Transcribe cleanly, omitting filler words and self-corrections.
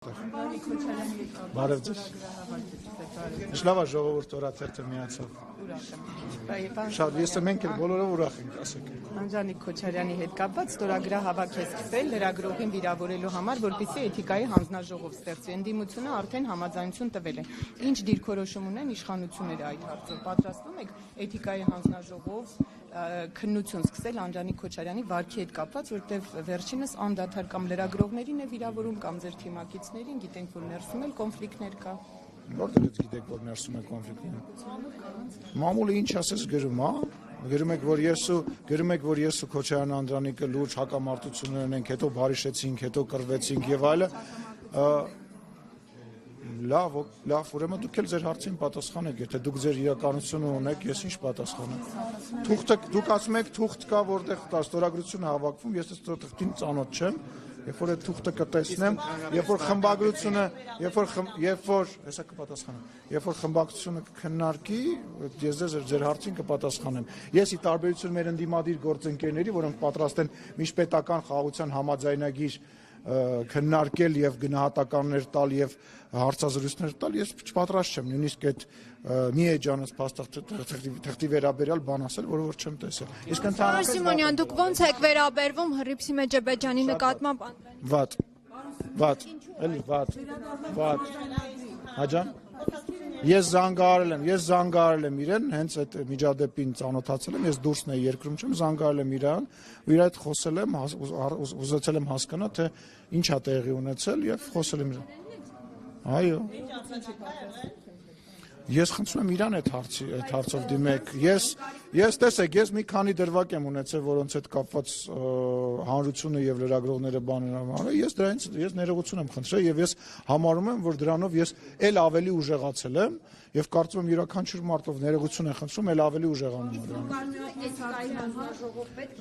Բարև ձեզ։ Շլավա ժողովուրդ օրաթերթը միացավ։ Շատ ես մենք էլ բոլորով ուրախ ենք, ասեք։ Անջանիկ Քոչարյանի հետ կապված ստորագրահավաք է սկսել լրագրողին վիրավորելու համար, որպեսզի էթիկայի հանձնաժողով ստեղծվի։ Ընդդիմությունը արդեն համաձայնություն տվել է։ Ինչ դիրքորոշում ունեն իշխանությունները այդ հարցում։ Պատրաստվում եք էթիկայի հանձնաժողով քննություն սկսել Անջանիկ Քոչարյանի վարքի հետ կապված, որտեղ վերջինս անդադար կամ լրագրողներին է վիրավորում կամ ձեր թիմակիցներին, գիտենք, որ ներսում էլ կոնֆլիկտներ կա։ Որտեղից գիտեք, որ ներսում է կոնֆլիկտներ։ Մամուլը ինչ ասես գրում, հա։ Գրում եք, որ ես ու Քոչարյան Անդրանիկը լուրջ հակամարտություններ ունենք, հետո բարիշեցինք, հետո կռվեցինք եւ այլը։ Լավ, ուրեմն դուք էլ ձեր հարցին պատասխանեք, եթե դուք ձեր իրականությունը ունեք, ես ինչ պատասխանեմ։ Դուք ասում եք թուղթ կա, որտեղ կա ստորագրությունը հավաքվում, ես այս թուղթին ծանոթ չեմ, երբ որ այդ թուղթը կտեսնեմ, երբ որ խմբագրությունը, հեսա կպատասխանեմ, երբ որ խմբակցությունը կքննարկի, ես ձեր հարցին կպատասխանեմ։ Ես ի տարբերություն մեր ընդդիմադիր գործընկերների, որոնք պատրաստ են միջպետական խաղաղության համաձայնագիր քննարկել եւ գնահատականներ տալ եւ հարցազրույցներ տալ, ես չպատրաստ չեմ նույնիսկ այդ մի էջանոց փաստաթղթի վերաբերյալ բան ասել, որ չեմ տեսել։ Իսկ ընդհանրապես Սիմոնյան, դուք ոնց եք վերաբերվում Հռիփսի Մեջեբեջյանի նկատմամբ? Վատ։ Հաջան։ Ես զանգահարել եմ իրեն, հենց այդ միջադեպին ծանոթացել եմ, ես դուրսն էի երկրում չեմ, զանգահարել եմ իրան, ու իր հետ խոսել եմ, ուզեցել եմ հասկանալ, թե ինչ է տեղի ունեցել եւ խոսել եմ իրան։ Այո։ Ես խնդրում եմ իրան այդ հարցով դիմեք։ Ես տեսեք, ես մի քանի դրվագ եմ ունեցել, որոնց հետ կապված հանրությունը եւ լրագրողները բաներ են արել։ Ես ներողություն եմ խնդրել եւ ես համարում եմ, որ դրանով ես ել ավելի ուժեղացել եմ եւ կարծում եմ յուրաքանչյուր մարդով ներողություն եմ խնդրում, ել ավելի ուժեղանում եմ։